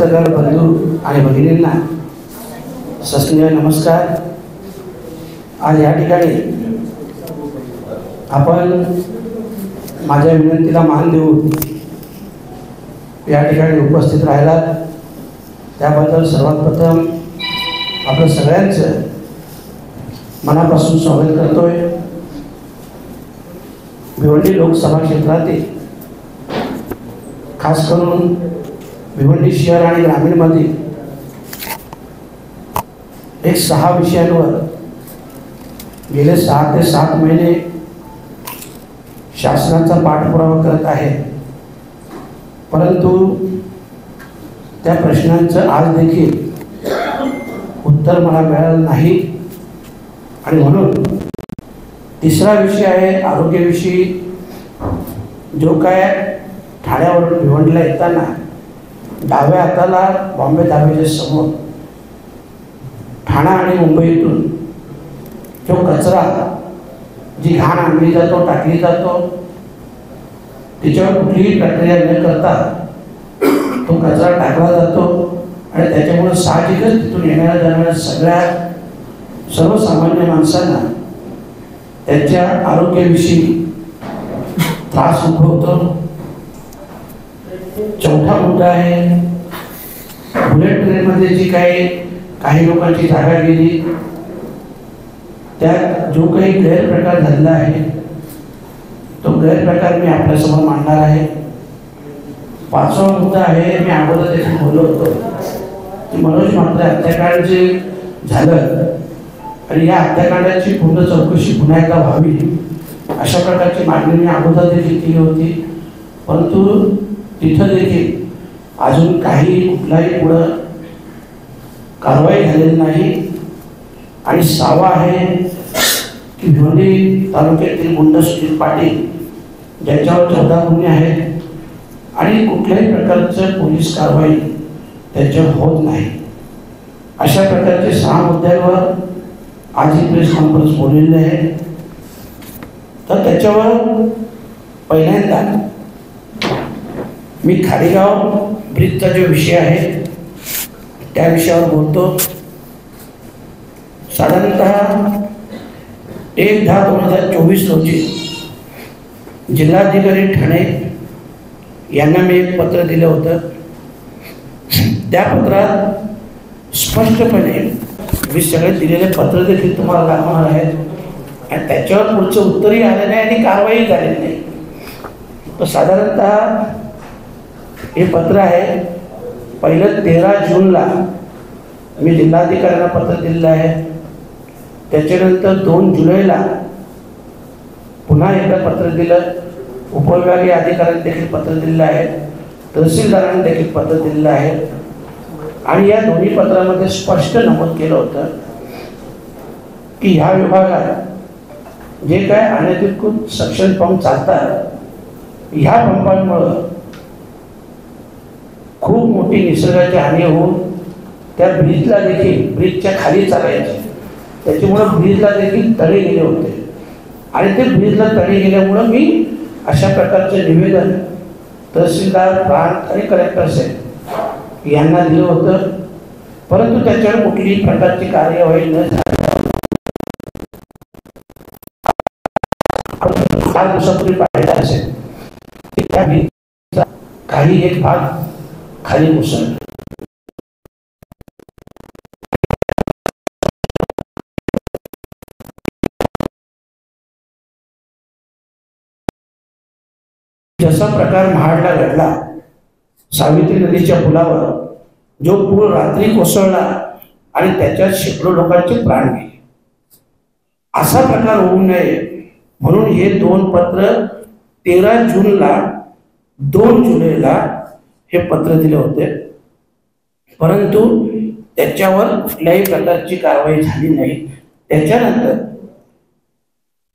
पत्रकार बंधू आणि भगिनींना सस्नेह नमस्कार। आज या ठिकाणी आपण माझ्या विनंतीला मान देऊन या ठिकाणी उपस्थित राहिला त्याबद्दल सर्वात प्रथम आपलं सगळ्यांचं मनापासून स्वागत करतोय। भिवंडी लोकसभा क्षेत्रातील खास करून भिवंडी शहर आणि ग्रामीणमध्ये एक 6 विषयांवर गेले 6 ते 7 महिने शासनाचा पाठपुरावा करत आहे, परंतु त्या प्रश्नांचं आज देखील उत्तर मला मिळालं नाही आणि म्हणून तिसरा विषय आहे आरोग्याविषयी। जो काय ठाण्यावरून भिवंडीला येताना डाव्या हाताला बॉम्बे धाब्याच्या समोर ठाणा आणि मुंबईतून जो कचरा जी घाण आणली जातो टाकली जातो त्याच्यावर कुठलीही प्रक्रिया न करता तो कचरा टाकला जातो आणि त्याच्यामुळे साहजिकच तिथून येणाऱ्या जाणाऱ्या सर्वसामान्य माणसांना त्यांच्या आरोग्याविषयी त्रास उद्भवतो। चौथा मुद्दा आहे बुलेट ट्रेनमध्ये जी काही लोकांची जागा गेली त्यात जो काही गैरप्रकार झालेला आहे तो गैरप्रकार मी आपल्यासमोर मांडणार आहे। 5वा मुद्दा आहे, मी अगोदर देखील बोललो होतो की मनोज म्हात्रे हत्याकांड जे झालं आणि या हत्याकांडाची पूर्ण चौकशी पुन्हा एकदा व्हावी अशा प्रकारची मागणी मी अगोदर देखील केली होती, परंतु तिथं देखील अजून कुठलाही पुढं कारवाई झालेली नाही। आणि 6वा आहे की भिवंडी तालुक्यातील गुंड सुनील पाटील ज्यांच्यावर 14 गुन्हे आहेत आणि कुठल्याही प्रकारचं पोलीस कारवाई त्यांच्यावर होत नाही। अशा प्रकारचे 6 मुद्द्यांवर आज ही प्रेस कॉन्फरन्स बोललेली आहे। तर त्याच्यावर पहिल्यांदा मी खाडीगाव ब्रिजचा जो विषय आहे त्या विषयावर बोलतो। साधारणतः 1/10/2024 रोजी जिल्हाधिकारी ठाणे यांना मी एक पत्र दिलं होतं। त्या पत्रात स्पष्टपणे मी सगळे दिलेले पत्र देखील तुम्हाला दाखवणार आहे आणि त्याच्यावर पुढचं उत्तरही आलं नाही आणि कारवाई झालेली नाही। तर साधारणतः हे पत्र आहे, पहिलं 13 जूनला मी जिल्हाधिकाऱ्यांना पत्र दिलेलं आहे, त्याच्यानंतर 2 जुलैला पुन्हा एकदा पत्र दिलं, उपविभागीय अधिकाऱ्यांनी देखील पत्र दिलेलं आहे, तहसीलदारांनी देखील पत्र दिलेलं आहे आणि या दोन्ही पत्रामध्ये स्पष्ट नमूद केलं होतं की ह्या विभागात जे काय अनधिकृत सक्शन पंप चालतात ह्या पंपांमुळं खूप मोठी निसर्गाची हानी होऊन त्या ब्रिजला देखील ब्रिजच्या खाली चालायचे, त्याच्यामुळं ब्रिजला देखील तडे गेले होते आणि ते ब्रिजला तडे गेल्यामुळं मी अशा प्रकारचे निवेदन तहसीलदार प्रांत आणि कलेक्टर साहेब यांना दिलं होतं, परंतु त्याच्यावर कुठलीही प्रकारची कार्यवाही न झाली। 4 दिवसापूर्वी पाहिलं असेल की त्या ब्रिजचा काही एक भाग खाली कोसळला। जसा प्रकार महाडला घडला, सावित्री नदीच्या पुलावर जो पूल रात्री कोसळला आणि त्याच्यात शेकडो लोकांचे प्राण गेले, असा प्रकार होऊ नये म्हणून हे 2 पत्र 13 जूनला 2 जुलैला हे पत्र दिले होते, परंतु त्याच्यावर कुठल्याही प्रकारची कारवाई झाली नाही। त्याच्यानंतर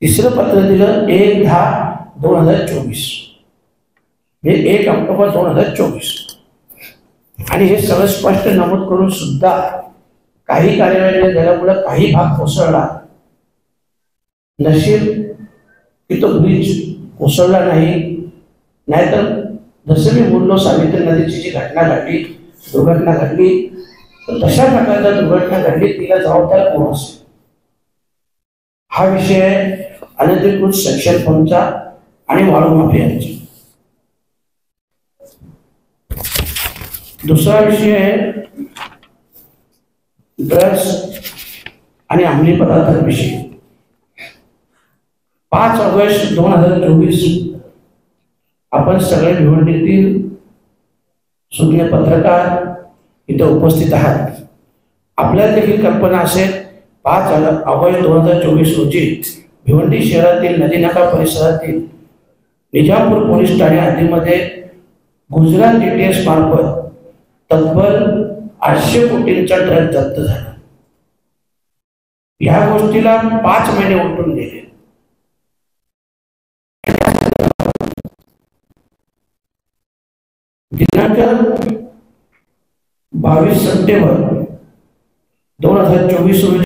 तिसरं पत्र दिलं 1/10/2024 हे 1 ऑक्टोबर 2024 आणि हे सगळं स्पष्ट नमूद करून सुद्धा काही कार्यवाही न झाल्यामुळे काही भाग कोसळला। नशीब की तो ब्रिज कोसळला नाही, नाहीतर जसं मी बोललो सावित्री नदीची जी घटना घडली दुर्घटना घडली, तर तशा प्रकारच्या दुर्घटना घडली तिला जबाबदार कोण असेल? हा विषय आहे अनधिकृत सेक्शन फंडचा आणि वाळू माफियांचा. दुसरा विषय आहे ड्रग्स आणि अंमली पदार्थांविषयी. 5 ऑगस्ट 2024 आपण सगळे भिवंडीतील सुज्ञ पत्रकार इथे उपस्थित आहात. आपल्याला देखील कल्पना असेल 5 ऑगस्ट 2024 रोजी भिवंडी शहरातील नदीनाका परिसरातील निजामपूर पोलीस ठाणे हद्दीमध्ये गुजरात ATS मार्फत तब्बल 800 कोटींचा ड्रग जप्त झाला. या गोष्टीला 5 महिने उलटून गेले. दिनांक 22 सप्टेंबर 2024 रोजी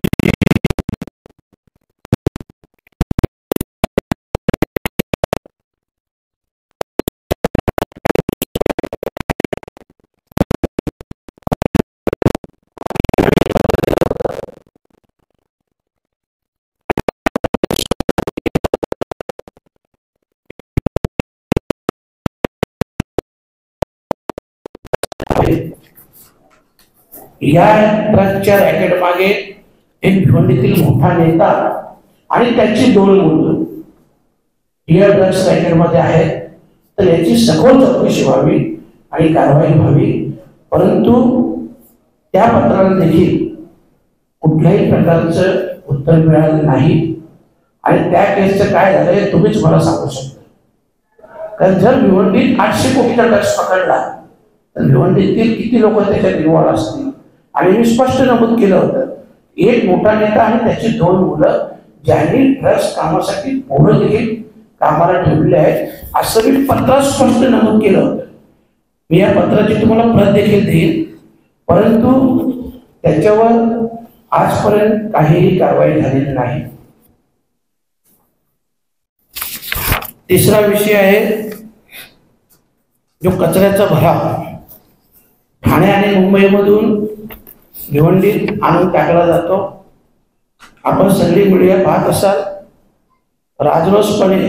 या ड्रगच्या रॅकेट मागे एक भिवंडीतील मोठा नेता आणि त्याची 2 मुलं या ड्रग्स रॅकेट मध्ये आहेत. तर याची सखोल चौकशी व्हावी आणि कारवाई व्हावी. परंतु त्या पत्राला देखील कुठल्याही प्रकारचं उत्तर मिळालं नाही. आणि त्या केसचं काय झालंय तुम्हीच मला सांगू शकता. कारण जर भिवंडीत 800 कोटीचा ड्रग्स पकडला तर भिवंडीतील किती लोक त्याच्यात इन्व्हॉल्व असतील. आणि मी स्पष्ट नमूद केलं होतं एक मोठा नेता आणि त्याची 2 मुलं ज्यांनी ड्रग्स कामासाठी पोरं देखील कामाला ठेवले आहेत असं मी पत्रात स्पष्ट नमूद केलं होतं. मी या पत्राची तुम्हाला प्रत देखील देईन. परंतु त्याच्यावर आजपर्यंत काहीही कारवाई झालेली नाही. तिसरा विषय आहे जो कचऱ्याचा भराव. ठाणे आणि मुंबईमधून भिवंडीत आणून टाकला जातो. आपण सगळी मीडिया पाहत असाल राजरोसपणे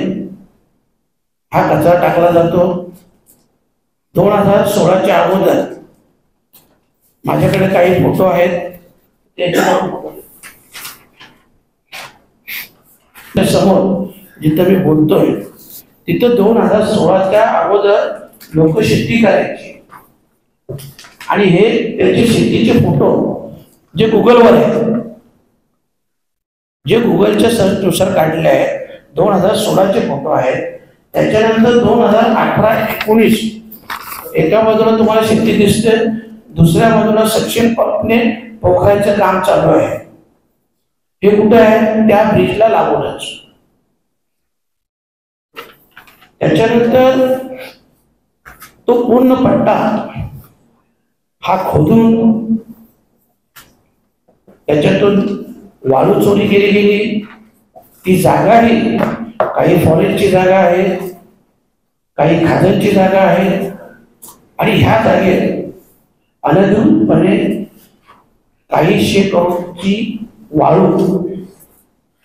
हा कचरा टाकला जातो. 2016च्या अगोदर माझ्याकडे काही फोटो आहेत. समोर जिथं मी बोलतोय तिथं 2016च्या अगोदर लोक शेती करायची आणि हे त्याचे शेतीचे फोटो जे गुगलवर आहेत, जे गुगलच्या सर्चनुसार काढले आहेत 2016चे फोटो आहेत. त्याच्यानंतर 2018-19 एका बाजूला तुम्हाला शेती दिसते, दुसऱ्या बाजूला सचिन पटने पोखरायचं काम चालू आहे. हे कुठे आहे? त्या ब्रिजला लागूनच. त्याच्यानंतर तो पूर्ण पट्टा हा खोदून त्याच्यातून वाळू चोरी केली गेली. ती जागा ही काही फॉरेस्टची जागा आहे, काही खाजणची जागा आहे आणि ह्या जागेत अनधिकृतपणे काही 100 करोडची वाळू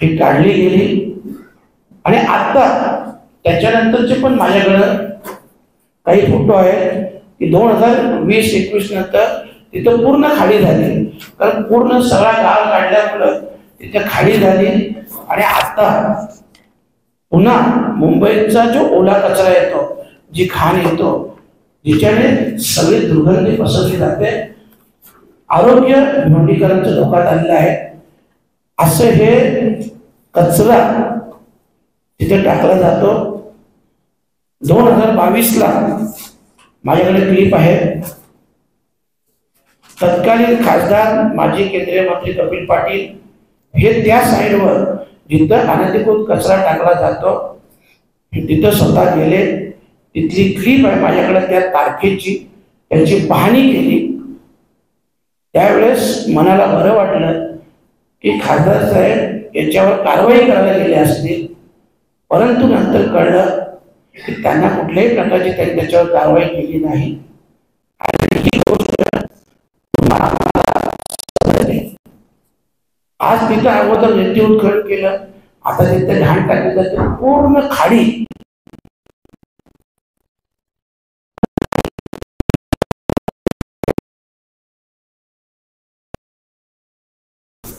ही काढली गेली. आणि आता त्याच्यानंतरचे पण माझ्याकडं काही फोटो आहेत की 2020-21 नंतर तिथं पूर्ण खाली झाली. कारण पूर्ण सगळा गाळ काढल्यामुळं तिथे खाली झाली. आणि आता पुन्हा मुंबईचा जो ओला कचरा येतो, जी घाण येतो, जिच्याने सगळी दुर्गंधी पसरली जाते, आरोग्य भिवंडीकरांच्या धोक्यात आलेलं आहे. असं हे कचरा तिथे टाकला जातो. 2022ला माझ्याकडे क्लिप आहे. तत्कालीन खासदार माजी केंद्रीय मंत्री कपिल पाटील हे त्या साईडवर जिथं अनधिकृत कचरा टाकला जातो तिथं स्वतः गेले. तिथली क्लिप आहे माझ्याकडे त्या तारखेची. त्यांची पाहणी केली. त्यावेळेस मनाला बरं वाटलं की खासदार साहेब याच्यावर कारवाई करायला गेले असतील. परंतु नंतर कळलं की त्यांना कुठल्याही प्रकारची त्यांनी त्याच्यावर कारवाई केली नाही. आणि ही गोष्ट आज तिथं अगोदर रेती उत्खनन केलं, आता तिथे घाण टाकलं तर पूर्ण खाडी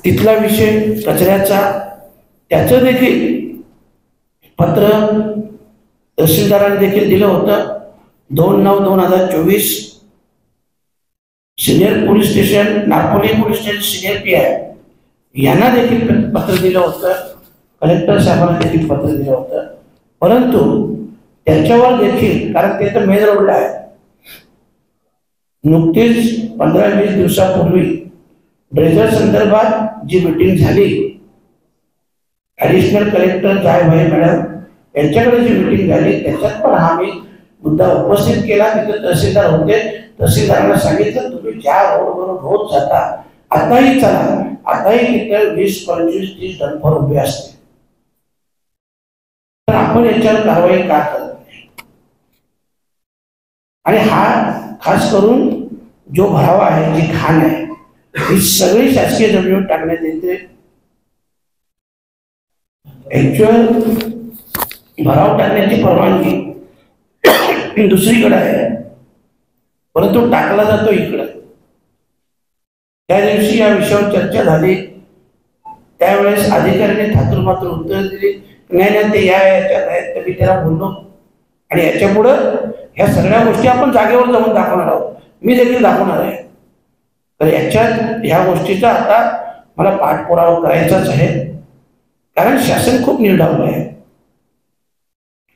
तिथला विषय कचऱ्याचा, त्याचं देखील पत्र तहसीलदारांनी देखील दिलं होतं. 2/9/2024 senior police station, Nagpuri police station senior PI यांना देखील पत्र दिलं होतं, कलेक्टर साहेबांना देखील पत्र दिलं होतं. परंतु त्याच्यावर देखील, कारण ते तर मेन रोडला आहे, नुकतीच 15-20 दिवसापूर्वी ड्रेजर संदर्भात जी मीटिंग झाली, ॲडिशनल कलेक्टर जायभाई मॅडम यांच्याकडे जी मीटिंग झाली त्याच्यात पण हा मी मुद्दा उपस्थित केला. तिथे तहसीलदार होते, तहसीलदारांना सांगितलं तुम्ही ज्या रोडवरून रोज जाता आताही चला, आताही तिथे 20, 25, 30 डंपर उभे असते, तर आपण याच्यावर कारवाई का करत नाही? आणि हा खास करून जो भरावा आहे, जी घाण आहे, ही सगळी शासकीय जमिनीवर टाकण्यात येते. ऍक्च्युअल भराव टाकण्याची परवानगी दुसरीकडे आहे, परंतु टाकला जातो इकडे. त्या दिवशी या विषयावर चर्चा झाली, त्यावेळेस अधिकाऱ्यांनी थातुरमात्र उत्तर दिली, नाही नाही ते याच्यात आहेत. तर मी त्याला बोललो आणि याच्या पुढं ह्या सगळ्या गोष्टी आपण जागेवर जाऊन दाखवणार आहोत, मी देखील दाखवणार आहे. तर याच्यात ह्या गोष्टीचा आता मला पाठपुरावा करायचाच आहे, कारण शासन खूप निर्डावलं आहे,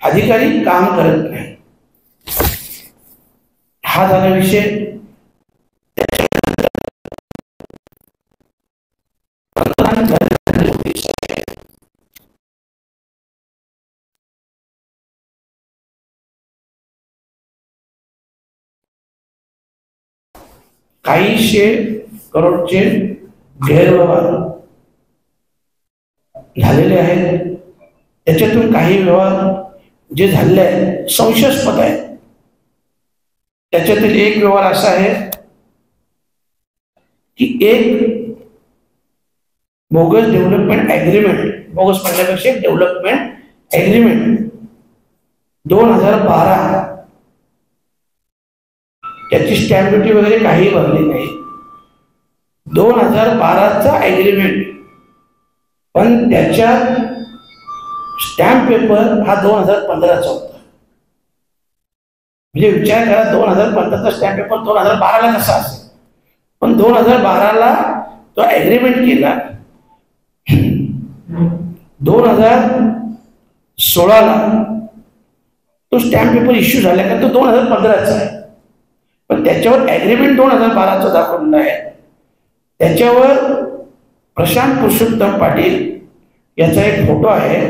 अधिकारी काम करत नाही. हा झाला विषय. काही 100 करोडचे गैरव्यवहार झालेले आहेत. त्याच्यातून काही व्यवहार जे झालेले आहेत संशयास्पद आहेत. त्याच्यातील एक व्यवहार असा आहे की एक बोगस डेव्हलपमेंट ॲग्रीमेंट, बोगस म्हणण्यापेक्षा डेव्हलपमेंट ॲग्रीमेंट 2012, त्याची स्टॅम्प ड्युटी वगैरे काही भरली नाही. 2012चा ॲग्रीमेंट, पण त्याच्यात स्टॅम्प पेपर हा 2015चा होता. म्हणजे विचार करा, 2015चा स्टॅम्प पेपर 2012ला कसा असेल. पण 2012ला तो ॲग्रीमेंट केला, 2016ला तो स्टॅम्प पेपर इश्यू झाला का तो 2015चा आहे. पण त्याच्यावर ॲग्रीमेंट 2012चा दाखवलेला आहे. त्याच्यावर प्रशांत पुरुषोत्तम पाटील याचा एक फोटो आहे,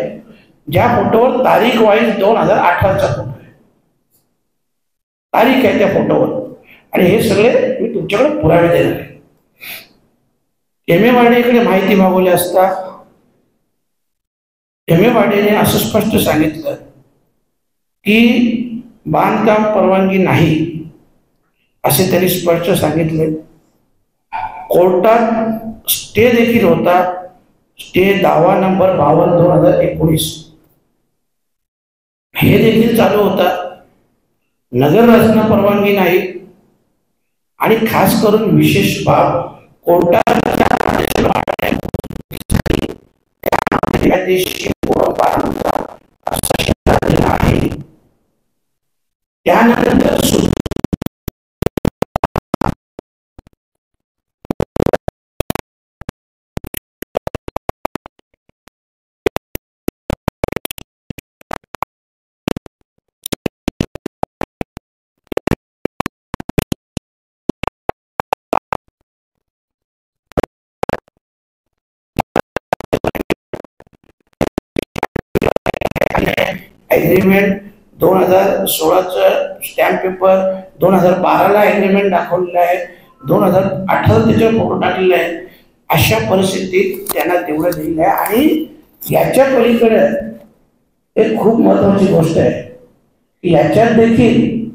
ज्या फोटोवर तारीख वाईज 2018चा फोटो आहे, तारीख आहे त्या फोटोवर. आणि हे सगळे मी तुमच्याकडे पुरावे देणार आहे. MMRDA माहिती मागवली असता MMRDAने असं स्पष्ट सांगितलं की बांधकाम परवानगी नाही, असे त्यांनी स्पष्ट सांगितले. कोर्टात स्टे देखील होता, स्टे दावा नंबर 52/2019 हे देखील चालू होता. नगर रचना परवानगी नाही, आणि खास करून विशेष बाब कोर्टात आहे. त्यानंतर ॲग्रीमेंट 2016चा स्टॅम्प पेपर 2012ला ॲग्रीमेंट दाखवलेला आहे, 2018 त्याच्यावर फोटो टाकलेला आहे. अशा परिस्थितीत त्यांना तेवढं दिलेलं आहे. आणि याच्या पलीकडे एक खूप महत्वाची गोष्ट आहे की याच्यात देखील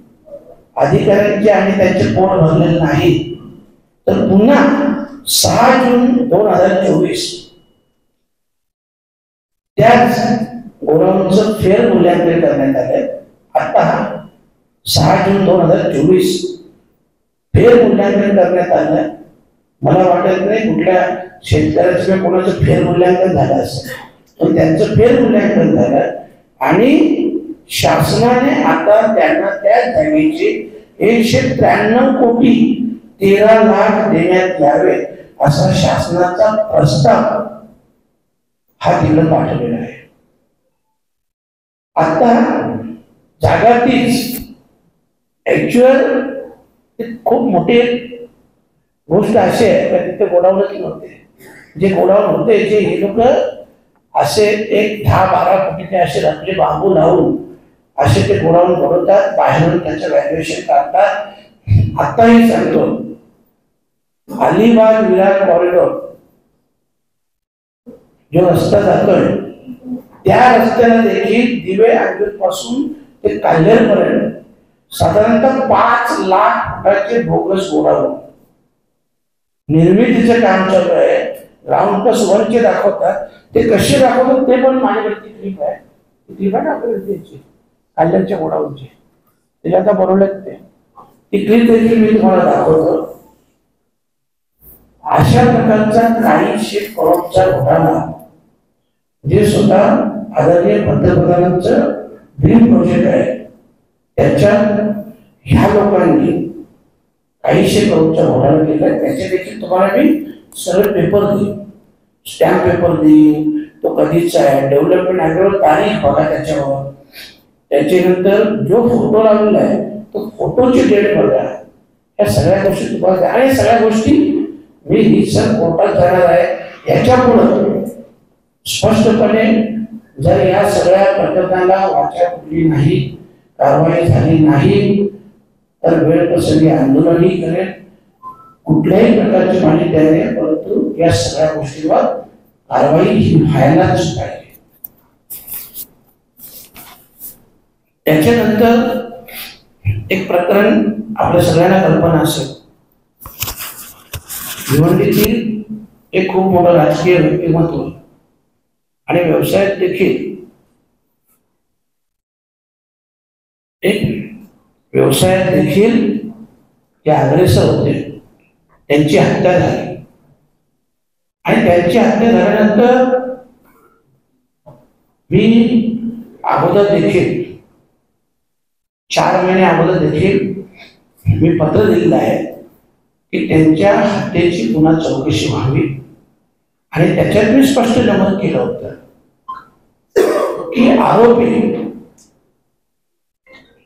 अधिकाऱ्यांचे आणि त्यांचे पोट भरलेले नाही, तर पुन्हा 6 जून 2024 त्याच गोडाऊनचं फेर मूल्यांकन करण्यात आलं. आता 6 जून 2024 फेर मूल्यांकन करण्यात आलं. मला वाटत नाही कुठल्या शेतकऱ्याचं किंवा कोणाचं फेर मूल्यांकन झालं असेल, पण त्यांचं फेर मूल्यांकन झालं आणि शासनाने आता त्यांना त्या जागेचे 193 कोटी 13 लाख देण्यात यावे असा शासनाचा प्रस्ताव हा तिकडे पाठवलेला आहे. आता जागा तीच ऍक्च्युअल खूप मोठी गोष्ट अशी आहे का तिथे गोडाऊनच नव्हते. जे गोडाऊन होते जे हे लोक असे एक 10-12 कोटीचे असे रकले बांबू लावून असे ते गोडाऊन बनवतात, बाहेरून त्याचं व्हॅल्युएशन काढतात. आताही सांगतो, अलिबाग विरार कॉरिडॉर जो रस्ता जातोय त्या रस्त्याला देखील दिवे अंजूर पासून ते काल्हेर पर्यंत साधारणतः 5 लाख फुटाचे बोगस गोडाऊन निर्मितीचं काम चालू आहे. ग्राउंड प्लस 1 चे दाखवतात. ते कसे दाखवतात ते पण माझ्याकडे क्लिप आहे. क्लिप आहे ना आपल्याला काल्हेरच्या गोडाऊनची, ते आता बनवलेत ते. ती क्लिप देखील मी तुम्हाला दाखवतो. अशा प्रकारचा काही करोडचा घोटाळा जे स्वतः आदरणीय पंतप्रधानांचं ड्रीम प्रोजेक्ट आहे त्याच्यात ह्या लोकांनी 250 करोडचा घोटाळा केला. त्याचे देखील तुम्हाला मी सरळ पेपर देईन, स्टॅम्प पेपर देईन. तो कधीचा आहे, डेव्हलपमेंट ॲग्रीवर तारीख बघा त्याच्यावर. त्याच्यानंतर जो फोटो लावलेला आहे तो फोटोची डेट बघा. या सगळ्या गोष्टी तुम्हाला आणि सगळ्या गोष्टी मी ही सर कोर्टात जाणार आहे. याच्यापुढे स्पष्टपणे जर या सगळ्या प्रकरणाला वाचा फुटली नाही, कारवाई झाली नाही तर वेळ प्रसंगी आंदोलनही करेल. कुठल्याही प्रकारची माहिती द्यायला, परंतु या सगळ्या गोष्टींवर कारवाई ही व्हायलाच पाहिजे. त्याच्यानंतर एक प्रकरण आपल्या सगळ्यांना कल्पना असेल, भिवंडीतील एक खूप मोठं राजकीय व्यक्तिमत्व आणि व्यवसायात देखील ते अग्रेसर होते. त्यांची हत्या झाली आणि त्यांची हत्या झाल्यानंतर मी अगोदर देखील 4 महिने अगोदर देखील मी पत्र दिलेलं आहे की त्यांच्या हत्येची पुन्हा चौकशी व्हावी. आणि त्याच्यात मी स्पष्ट नमूद केलं होतं की आरोपी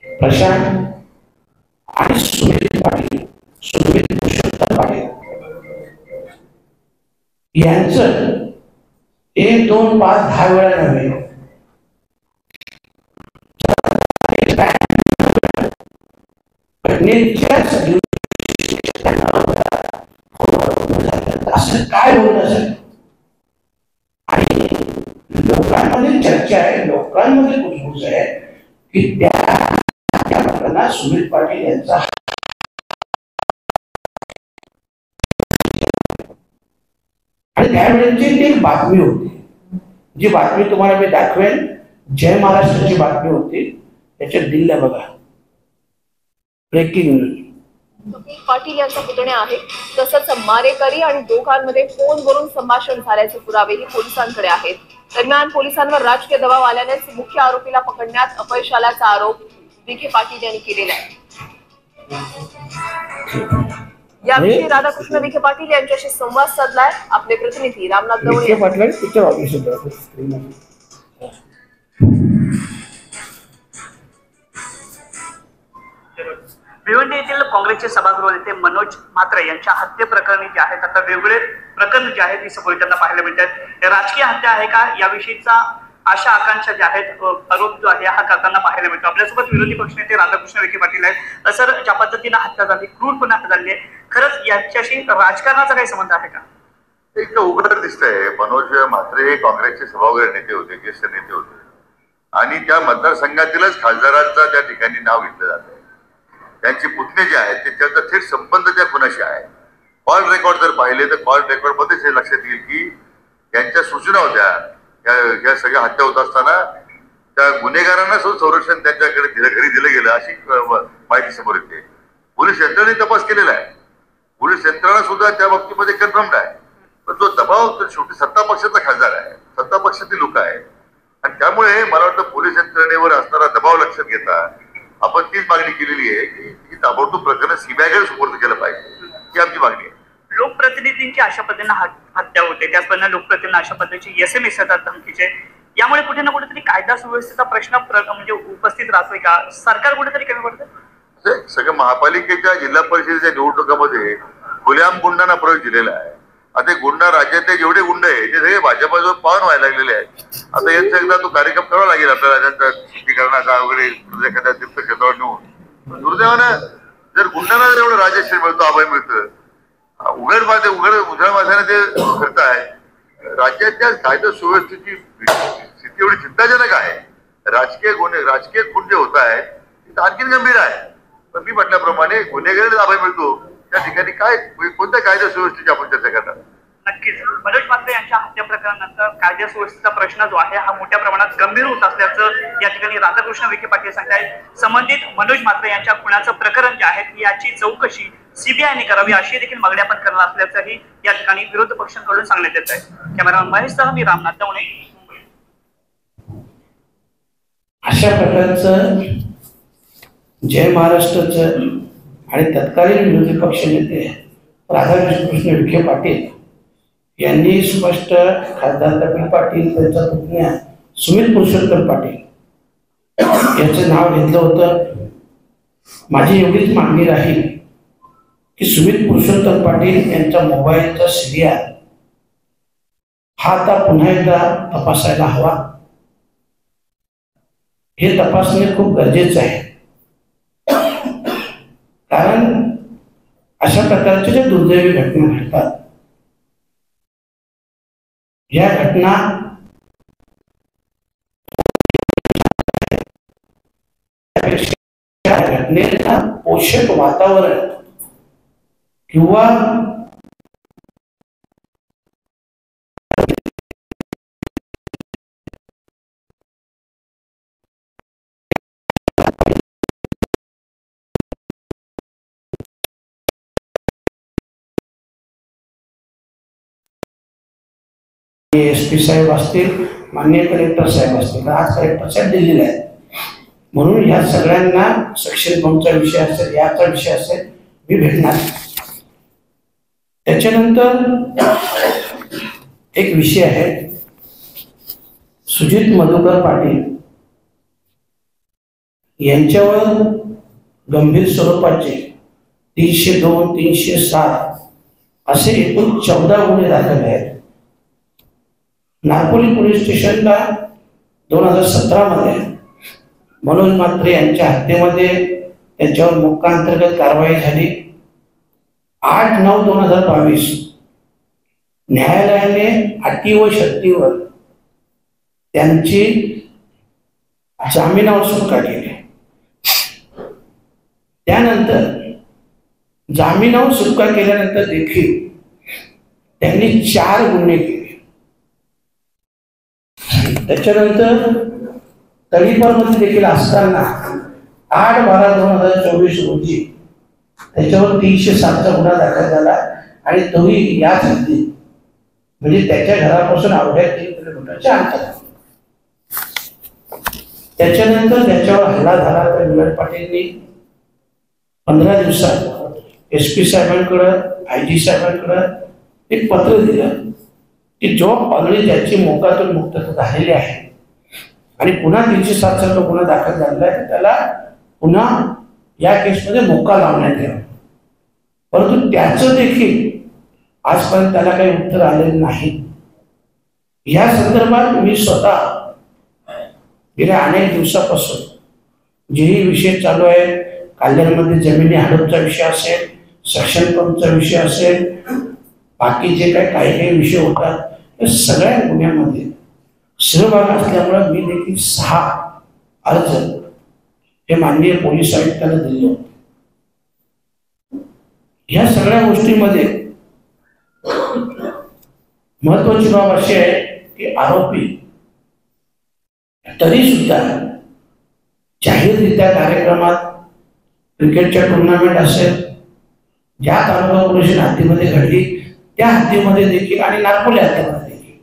प्रशांत आणि सुमित पाटील यांचं 1, 2, 5, 10 वेळा नव्हे असं काय होत असेल. आणि लोकांमध्ये चर्चा आहे, लोकांमध्ये कुजबूज आहे की त्या प्रकरणात सुमित पाटील यांचा आणि त्यावेळेची ती एक बातमी होती, जी बातमी तुम्हाला मी दाखवेन. जय महाराष्ट्राची बातमी होती. त्याच्यात दिल्ल्या बघा, ब्रेकिंग न्यूज. सुमित पाटील यांचा पुतण्या आहे. तसंच मारेकरी आणि दोघांमध्ये फोनवरून संभाषण झाल्याचे पुरावेही पोलिसांकडे आहेत. दरम्यान पोलिसांवर राजकीय दबाव आल्यानेच मुख्य आरोपीला पकडण्यात अपयश आल्याचा आरोप विखे पाटील यांनी केलेला आहे. याविषयी राधाकृष्ण विखे पाटील यांच्याशी संवाद साधलाय आपले प्रतिनिधी रामनाथ दवणे. भिवंडी येथील काँग्रेसचे सभागृह नेते मनोज म्हात्रे यांच्या हत्ये प्रकरणी जे आहेत आता वेगवेगळे प्रकरण जे आहेत ती पोलिसांना पाहायला मिळतात. राजकीय हत्या आहे का याविषयीचा आशा आकांक्षा ज्या आहेत आरोप जो आहे हा करताना पाहायला मिळतो. आपल्यासोबत विरोधी पक्षनेते राधाकृष्ण विखे पाटील आहेत. सर, ज्या पद्धतीने हत्या झाली, क्रूरपणे हत्या झाली आहे, खरंच याच्याशी राजकारणाचा काही संबंध आहे का? एक उघड दिसतंय. मनोज म्हात्रे हे काँग्रेसचे सभागृह नेते होते, ज्येष्ठ नेते होते आणि त्या मतदारसंघातीलच खासदारांचा त्या ठिकाणी नाव घेतलं जातं. त्यांचे पुतणे जे आहेत त्यांचा थेट संबंध त्या कुणाशी आहे. कॉल रेकॉर्ड जर पाहिले तर कॉल रेकॉर्ड मध्येच हे लक्षात येईल की यांच्या सूचना होत्या या सगळ्या हत्या होत असताना त्या गुन्हेगारांना संरक्षण त्यांच्याकडे घरी दिलं गेलं अशी माहिती समोर येते. पोलीस यंत्रणेने तपास केलेला आहे. पोलीस यंत्रणा सुद्धा त्या बाबतीमध्ये कन्फर्म्ड आहे. पण जो दबाव तर शेवटी सत्ता पक्षाचा खासदार आहे, सत्ता पक्षातील लोक आहेत आणि त्यामुळे मला वाटतं पोलीस यंत्रणेवर असणारा दबाव लक्षात घेता आपण तीच मागणी केलेली आहे की ताबडतोब प्रकरण सीबीआयकडे सुपूर्द केलं पाहिजे. ही आमची मागणी आहे. लोकप्रतिनिधींची अशा पद्धतीने हत्या होते, त्याचप्रमाणे लोकप्रतिनिधी अशा पद्धतीचे SMS येतात धमकीचे. यामुळे कुठे ना कुठेतरी कायदा सुव्यवस्थेचा प्रश्न म्हणजे उपस्थित राहतोय का? सरकार कुठेतरी कमी पडतं. सगळ्या महापालिकेच्या जिल्हा परिषदेच्या निवडणुकामध्ये खुलेआम गुंडांना प्रवेश दिलेला आहे. आता गुंडा राज्यातले जेवढे गुंड आहे ते सगळे भाजपाजवळ पावन व्हायला लागलेले आहेत. आता यांचा एकदा तो कार्यक्रम करावा लागेल आपल्याला त्यांचा शुद्धीकरणाचा वगैरे एखाद्या तीर्थक्षेत्रावर नेऊन. दुर्दैवानं जर गुंडांना जर एवढं राजश्री मिळतो, अभय मिळतं, उघड माझ्याने ते करताय. राज्याच्या कायदा सुव्यवस्थेची स्थिती एवढी चिंताजनक आहे. राजकीय खून जे होत आहे ते आणखी गंभीर आहे. पण मी म्हटल्याप्रमाणे गुन्हेगारी अभय मिळतो त्या ठिकाणी काय कोणत्या कायदा सुव्यवस्थेची आपण चर्चा करणार? नक्कीच मनोज म्हात्रे यांच्या हत्या प्रकरणानंतर कायदा सुव्यवस्थेचा प्रश्न जो आहे हा मोठ्या प्रमाणात गंभीर होत असल्याचं या ठिकाणी राधाकृष्ण विखे पाटील सांगतायत. संबंधित मनोज म्हात्रे यांच्या खुनाचं प्रकरण जे आहे याची चौकशी सीबीआयने करावी अशी देखील मागणी आपण करणार असल्याचंही या ठिकाणी विरोधी पक्षांकडून सांगण्यात येत आहे. कॅमेरामॅन महेशसह मी रामनाथ दवणे. अशा प्रकारचं जय महाराष्ट्राचं आणि तत्कालीन विरोधी पक्षनेते राधाकृष्ण विखे पाटील यांनी स्पष्ट खासदार कपिल पाटील त्यांचा पुतण्या सुमित पुरुषोत्तम पाटील याचं नाव घेतलं होतं. माझी एवढीच मागणी राहील की सुमित पुरुषोत्तम पाटील यांच्या मोबाईलचा सीरियल हा आता पुन्हा एकदा तपासायला हवा. हे तपासणे खूप गरजेचं आहे. कारण अशा प्रकारच्या ज्या दुर्दैवी घटना घडतात या घटना घटनेला पोषक वातावरण किंवा SP साहेब असतील, माननीय कलेक्टर साहेब असतील, आज कलेक्टर साहेब दिल्लीला आहेत. म्हणून ह्या सगळ्यांना सेक्शन 5चा विषय असेल, याचा विषय असेल, मी भेटणार. त्याच्यानंतर एक विषय आहे सुजित मधुकर पाटील यांच्यावर गंभीर स्वरूपाचे 302, 307 असे एकूण 14 गुन्हे दाखल आहेत. नागपुरी पोलीस स्टेशनला 2017 मध्ये मनोज म्हात्रे यांच्या हत्येमध्ये त्यांच्यावर मोक्कांतर्गत कारवाई झाली. 8/9/2022 न्यायालयाने अटी व शर्तीवर त्यांची जामिनावर सुटका केली. त्यानंतर जामिनावर सुटका केल्यानंतर देखील त्यांनी 4 गुन्हे केले. त्याच्यानंतर तळीपारमध्ये देखील असताना 8/12/2024 रोजी त्याच्यावर 307चा गुन्हा दाखल झाला आणि तोही याच हद्दीत म्हणजे त्याच्या घरापासून अवघ्या 3 किलोमीटरच्या अंतर. त्याच्यानंतर त्याच्यावर हल्ला झाला तर विराट पाटीलनी 15 दिवसात SP साहेबांकडं, IG साहेबांकडं एक पत्र दिलं की जो ऑलरेडी त्याची मोक्कातून मुक्तता झालेली आहे आणि पुन्हा 307चा गुन्हा दाखल झालेला आहे त्याला पुन्हा या केसमध्ये मोक्का लावण्यात यावा. परंतु त्याचं देखील आजपर्यंत त्याला काही उत्तर आलेलं नाही. या संदर्भात मी स्वतः गेल्या अनेक दिवसापासून जेही विषय चालू आहे, कल्याणमध्ये जमिनी हडपचा विषय असेल, सेक्शन 5चा विषय असेल, बाकी जे काही विषय होतात त्या सगळ्या गुन्ह्यामध्ये सहभाग असल्यामुळे मी देखील 6 अर्ज हे माननीय पोलीस आयुक्तांना दिले होते. ह्या सगळ्या गोष्टीमध्ये महत्वाची बाब अशी आहे की आरोपी तरी सुद्धा जाहीररित्या कार्यक्रमात क्रिकेटच्या टुर्नामेंट असेल, ज्या तालुका पोलीस हद्दीमध्ये घडली त्या हद्दीमध्ये देखील आणि नागपूर हद्दीमध्ये देखील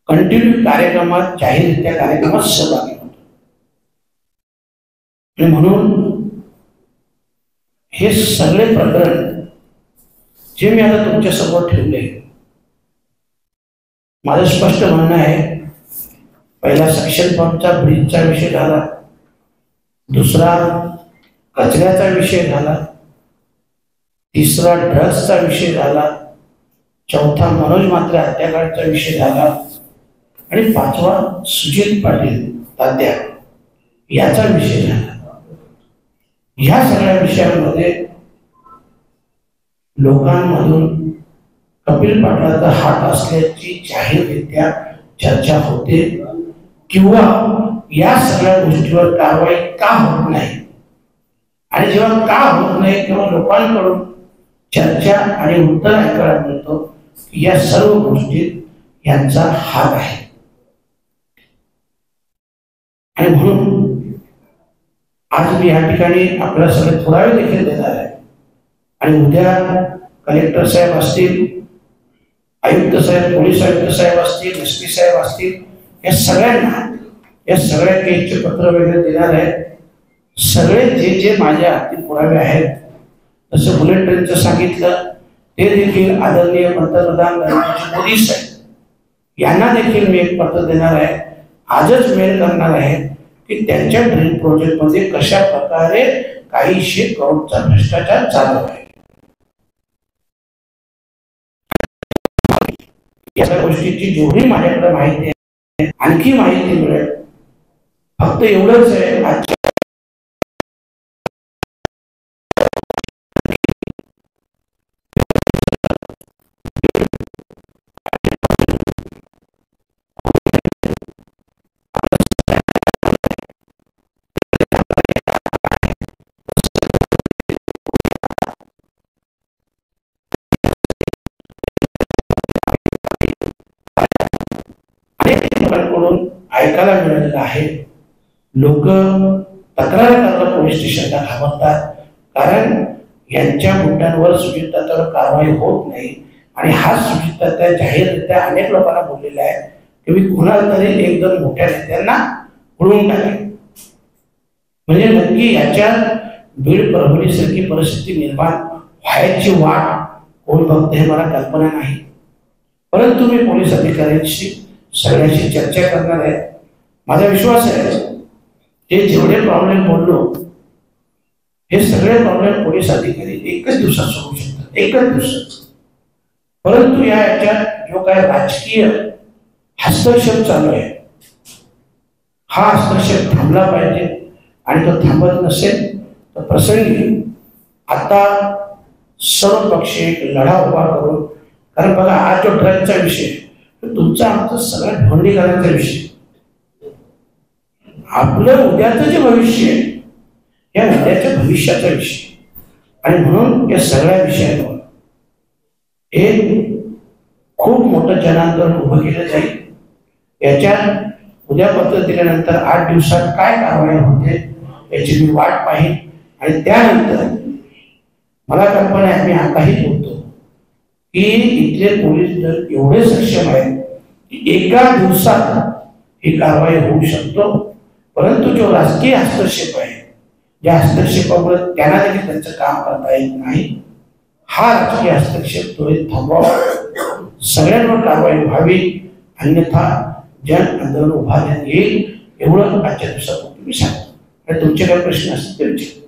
कंटिन्यू कार्यक्रमात जाहीररित्या कार्यक्रमात सहभागी होतो. म्हणून हे सगळे प्रकरण जे मी आता तुमच्या समोर ठेवले, माझं स्पष्ट म्हणणं आहे, पहिला सक्शन पंपचा ब्रिजचा विषय झाला, दुसरा कचऱ्याचा विषय झाला, तिसरा ड्रग्सचा विषय झाला, चौथा मनोज म्हात्रे हत्याकांडाचा विषय झाला आणि पाचवा सुजित पाटील तात्या याचा विषय झाला. ह्या सगळ्या विषयांमध्ये लोकांमधून कपिल पाटलाचा हात असल्याची जाहीररित्या चर्चा होते किंवा या सगळ्या गोष्टीवर कारवाई का होत नाही, आणि जेव्हा का होत नाही तेव्हा लोकांकडून चर्चा आणि उत्तर ऐकायला मिळतो की या सर्व गोष्टीत यांचा हात आहे. आणि म्हणून आज मी या ठिकाणी आपल्याला सगळे पुरावे देखील देणार आहे आणि उद्या कलेक्टर साहेब असतील, आयुक्त साहेब, पोलीस आयुक्त साहेब असतील, एसपी साहेब असतील, या सगळ्यांना या सगळ्या केसचे पत्र वगैरे देणार आहे. सगळे जे जे माझ्या हाती पुरावे आहेत, जसं बुलेट ट्रेनचं सांगितलं ते देखील आदरणीय पंतप्रधान नरेंद्र मोदी साहेब यांना देखील मी एक पत्र देणार आहे, आजच मेल करणार आहे की त्यांच्या ड्रीम प्रोजेक्ट मध्ये कशा प्रकारे काही 100 करोडचा भ्रष्टाचार चालू आहे. या गोष्टीची जेवढी माझ्याकडे माहिती आहे, आणखी माहिती मिळेल. फक्त एवढंच आहे, आजच्या लोकांकडून ऐकायला मिळालेलं आहे. लोक तक्रार करायला पोलीस स्टेशनला घाबरतात, कारण यांच्या मुद्द्यांवर सुजितदादावर कारवाई होत नाही. आणि हा सुजितदादा जाहीररित्या अनेक लोकांना बोललेला आहे की मी कुणाला तरी 1-2 मोठ्या नेत्यांना उडवून टाकेन. म्हणजे नक्की याच्यात बीड परभणीसारखी परिस्थिती निर्माण व्हायची वाट कोण बघते हे मला कल्पना नाही. परंतु मी पोलीस अधिकाऱ्यांशी सगळ्यांशी चर्चा करणार आहे. माझा विश्वास आहे हे जेवढे प्रॉब्लेम बोललो हे सगळे प्रॉब्लेम पोलीस अधिकारी एकच दिवसात सोडू शकतात, एकच दिवसात. परंतु याच्यात जो काय राजकीय हस्तक्षेप चालू आहे, हा हस्तक्षेप थांबला पाहिजे. आणि तो थांबत नसेल तर प्रसंगी आता सर्व पक्ष एक लढा उभा करून, कारण बघा आज जो ड्रग्सचा विषय तुमचा आमचा सगळ्या ढोंडीकरांचा विषय, आपलं उद्याचं जे भविष्य आहे या उद्याच्या भविष्याचा विषय. आणि म्हणून या सगळ्या विषयांवर एक खूप मोठं जनांदोलन उभं केलं जाईल. याच्यात उद्या पत्र दिल्यानंतर 8 दिवसात काय कारवाई होते याची मी वाट पाहिन. आणि त्यानंतर मला कल्पना आहे, मी आताही बोलतो की इथले पोलीस दल एवढे सक्षम आहेत की एका दिवसात ही कारवाई होऊ शकतो. परंतु जो राजकीय हस्तक्षेप आहे, ज्या हस्तक्षेपामुळे त्यांना देखील त्यांचं काम करता येत नाही, हा राजकीय हस्तक्षेप त्वरित थांबवावा, सगळ्यांवर कारवाई व्हावी, अन्यथा जन आंदोलन उभारण्यात येईल. एवढं आजच्या दिवसात मी सांगतो. आणि तुमचे काही प्रश्न असतील ते विचारा.